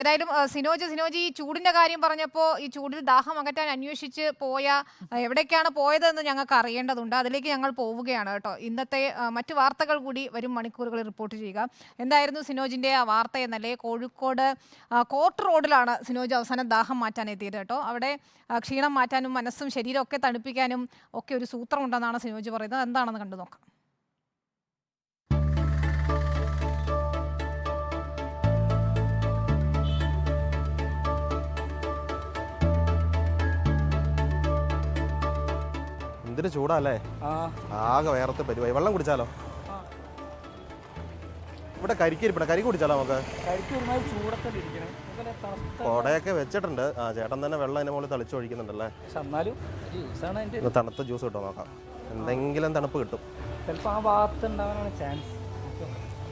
ഏതായാലും സിനോജ് ഈ ചൂടിന്റെ കാര്യം പറഞ്ഞപ്പോൾ ഈ ചൂടിൽ ദാഹം അകറ്റാൻ അന്വേഷിച്ച് പോയ എവിടേക്കാണ് പോയതെന്ന് ഞങ്ങൾക്ക് അറിയേണ്ടതുണ്ട്. അതിലേക്ക് ഞങ്ങൾ പോവുകയാണ് കേട്ടോ. ഇന്നത്തെ മറ്റു വാർത്തകൾ കൂടി വരും മണിക്കൂറുകളിൽ റിപ്പോർട്ട് ചെയ്യുക. എന്തായിരുന്നു സിനോജിന്റെ ആ വാർത്ത എന്നല്ലേ? കോഴിക്കോട് കോർട്ട് റോഡിലാണ് സിനോജ് അവസാനം ദാഹം മാറ്റാൻ എത്തിയത് കേട്ടോ. അവിടെ ക്ഷീണം മാറ്റാനും മനസ്സും ശരീരം ഒക്കെ തണുപ്പിക്കാനും ഒക്കെ ഒരു സൂത്രമുണ്ടെന്നാണ് സിനോജ് പറയുന്നത്. എന്താണെന്ന് കണ്ടു നോക്കാം. എന്തൊരു ചൂടല്ലേ, ആകെ വേറത്തെ പരിപാടി. വെള്ളം കുടിച്ചാലോ? ഇവിടെ കരിക്കിരിപ്പണ, കരി കുടിച്ചാലോ നമുക്ക്? കൊടയൊക്കെ വെച്ചിട്ടുണ്ട്. ചേട്ടൻ തന്നെ വെള്ളം അതിന്റെ മുകളിൽ തളിച്ചു ഒഴിക്കുന്നുണ്ടല്ലേ. തണുത്ത ജ്യൂസ് കിട്ടും, നോക്കാം. എന്തെങ്കിലും തണുപ്പ് കിട്ടും.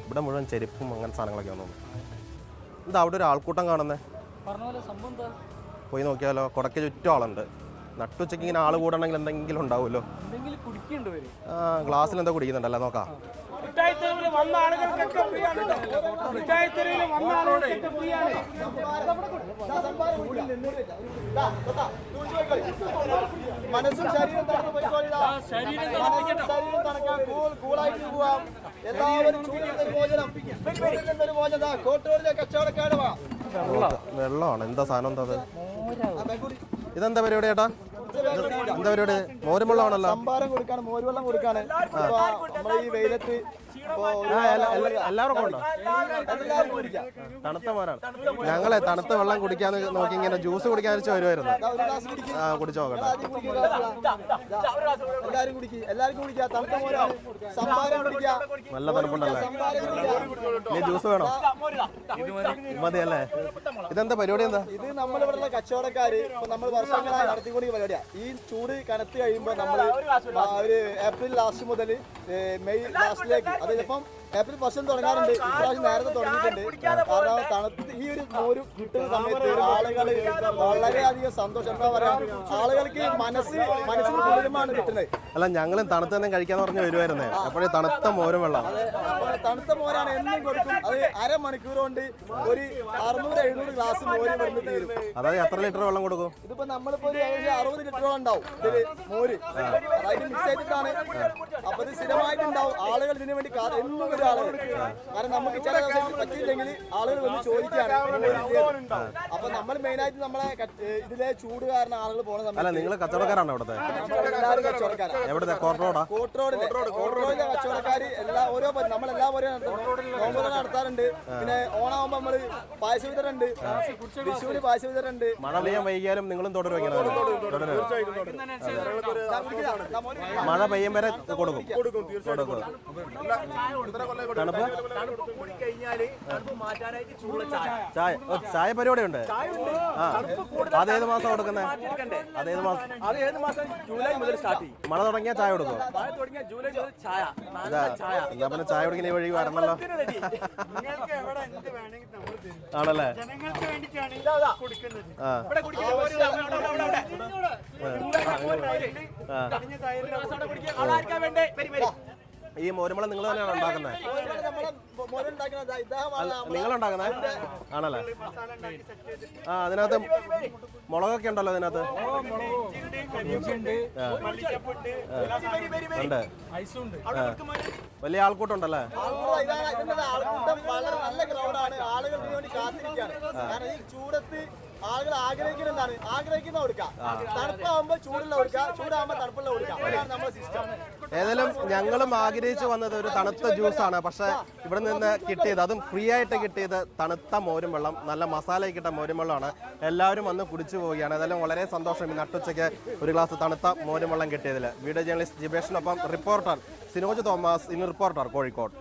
ഇവിടെ മുഴുവൻ ചെരുപ്പും അങ്ങനെ സാധനങ്ങളൊക്കെ വന്നു. എന്താ അവിടെ ഒരു ആൾക്കൂട്ടം കാണുന്നേ? പോയി നോക്കിയാലോ? കൊടക്ക് ചുറ്റും ആളുണ്ട്. നട്ടുച്ചയ്ക്ക് ഇങ്ങനെ ആള് കൂടണമെങ്കിൽ എന്തെങ്കിലും ഉണ്ടാവുമല്ലോ. ഗ്ലാസ്സിൽ എന്താ കുടിക്കുന്നുണ്ടല്ലോ, നോക്കാം. മനസ്സും ശരീരം എല്ലാവരും വെള്ളമാണ്. എന്താ സാധനം? എന്താ അത്? ഇതെന്താ പരിപാടി ചേട്ടാ? എന്താ പരിപാടി? മോരും വെള്ളമാണല്ലോ. സംഭാരം കൊടുക്കാണ്, മോരുവെള്ളം കൊടുക്കാണ്. ഈ വെയിലത്ത് എല്ലാവർക്കും ഉണ്ടോ? തണുത്ത മോരാണ്. ഞങ്ങളെ തണുത്ത വെള്ളം കുടിക്കാന്ന് നോക്കി ഇങ്ങനെ ജ്യൂസ് കുടിക്കാൻ വെച്ച് വരുമായിരുന്നു. കുടിച്ചു നോക്കട്ടെ. നല്ല തണുപ്പുണ്ടല്ലേ? ഇനി ജ്യൂസ് വേണോ? മതിയല്ലേ? ഇതെന്താ പരിപാടി? എന്താ ഇത്? നമ്മളിവിടെയുള്ള കച്ചവടക്കാര് നമ്മൾ വർഷങ്ങളായി നടത്തിക്കൊണ്ടിരിക്കുന്ന പരിപാടിയാണ്. ഈ ചൂട് കനത്ത് കഴിയുമ്പോൾ നമ്മൾ ഒരു ഏപ്രിൽ ലാസ്റ്റ് മുതൽ മെയ് ലാസ്റ്റിലേക്ക്, അത് ചിലപ്പം ഏപ്രിൽ ഫസ്റ്റ് തുടങ്ങാറുണ്ട്. ഇപ്രാവശ്യം നേരത്തെ തുടങ്ങിയിട്ടുണ്ട്. കാരണം തണുത്ത് ഈ ഒരു മോര് കിട്ടുന്ന സമയത്ത് ആളുകൾ വളരെയധികം സന്തോഷം. എന്താ പറയാ, ആളുകൾക്ക് മനസ്സിന് കുളിരുമാണ് കിട്ടുന്നത്. അല്ല, ഞങ്ങളും തണുത്ത് തന്നെ കഴിക്കാന്ന് പറഞ്ഞ് വരുമായിരുന്നേ. അപ്പോഴേ തണുത്ത മോരും വെള്ളം. തണുത്ത മോരാണ് എന്നും കൊടുക്കും. അത് അരമണിക്കൂർ കൊണ്ട് ഒരു 600-700 ഗ്ലാസ് മോര് വരുന്ന തീരും. അതായത് എത്ര ലിറ്റർ വെള്ളം കൊടുക്കും? ഇതിപ്പോ നമ്മളിപ്പോ ഒരു 60 ലിറ്ററോളം ഉണ്ടാവും ഇതില് മോര്. അതായത് മിക്സ് ചെയ്തിട്ടാണ്. അപ്പൊ ഇത് സ്ഥിരമായിട്ടുണ്ടാവും. ആളുകൾ ഇതിനു വേണ്ടി എന്നും ഒരു ആളുകൾ. കാരണം നമുക്ക് ചില ദിവസം പറ്റിയില്ലെങ്കിൽ ആളുകൾ വന്ന് ചോദിക്കാണ്. അപ്പൊ നമ്മൾ മെയിനായിട്ട് നമ്മളെ ഇതിലെ ചൂട് കാരണം ആളുകൾ പോണ സമയത്ത്. നിങ്ങൾ കച്ചവടക്കാരാണോ ഇവിടുത്തെ? എല്ലാവരും കച്ചവടക്കാരാണ്. എവിടുത്തെ? കോർട്ട് റോഡിലെ കച്ചവടക്കാര് ഓരോ നമ്മളെല്ലാ പോലും നടത്താറുണ്ട്. പിന്നെ ഓണാവുമ്പോ നമ്മള് പായസ വിതറുണ്ട്, വിഷുവിന് പായസ വിതറുണ്ട്. മഴ പെയ്യാൻ വൈകിയാലും നിങ്ങളും തുടരും. മഴ പെയ്യും വരെ കൊടുക്കും. തണുപ്പ് ചായ പരിപാടി ഉണ്ട്. അതേത് മാസം കൊടുക്കുന്നത്? അതേത് മാസം? ജൂലൈ മുതൽ സ്റ്റാർട്ട് ചെയ്യും. മഴ തുടങ്ങിയാൽ ചായ കൊടുക്കും. ജൂലൈ മുതൽ ചായ. എന്നാ പിന്നെ ചായ കുടിക്കുന്ന ഈ വഴി വരണല്ലോ. ആണല്ലേ? ഈ മോരുമ്പളം നിങ്ങൾ തന്നെയാണ് ഉണ്ടാക്കുന്നത്? നിങ്ങൾ ഉണ്ടാക്കുന്നത് ആണല്ലേ? അതിനകത്ത് മുളകൊക്കെ ഉണ്ടല്ലോ അതിനകത്ത്. ഉണ്ട്. വലിയ ആൾക്കൂട്ടുണ്ടല്ലേ? വളരെ നല്ല ക്രൗഡാണ്. ആളുകൾ വേണ്ടി കാത്തിരിക്കുകയാണ്. കാരണം ഈ ചൂടത്ത് ആളുകൾ ആഗ്രഹിക്കുന്ന കൊടുക്കാം. തണുപ്പാകുമ്പോ ചൂടുള്ള കൊടുക്കാം, ചൂടാകുമ്പോ തണുപ്പുള്ള കൊടുക്കാം. അതാണ് നമ്മുടെ സിസ്റ്റം. ഏതായാലും ഞങ്ങളും ആഗ്രഹിച്ചു വന്നത് ഒരു തണുത്ത ജ്യൂസാണ്. പക്ഷെ ഇവിടെ നിന്ന് കിട്ടിയത്, അതും ഫ്രീ ആയിട്ട് കിട്ടിയത്, തണുത്ത മോരും വെള്ളം, നല്ല മസാല കിട്ട മോരും വെള്ളമാണ്. എല്ലാവരും വന്ന് കുടിച്ചു പോവുകയാണ്. ഏതായാലും വളരെ സന്തോഷം ഈ നട്ടുച്ചയ്ക്ക് ഒരു ഗ്ലാസ് തണുത്ത മോരും വെള്ളം കിട്ടിയതിൽ. വീഡിയോ ജേർണലിസ്റ്റ് ജിബേഷിനൊപ്പം reporter Sinoj Thomas, in reporter, Kozhikode.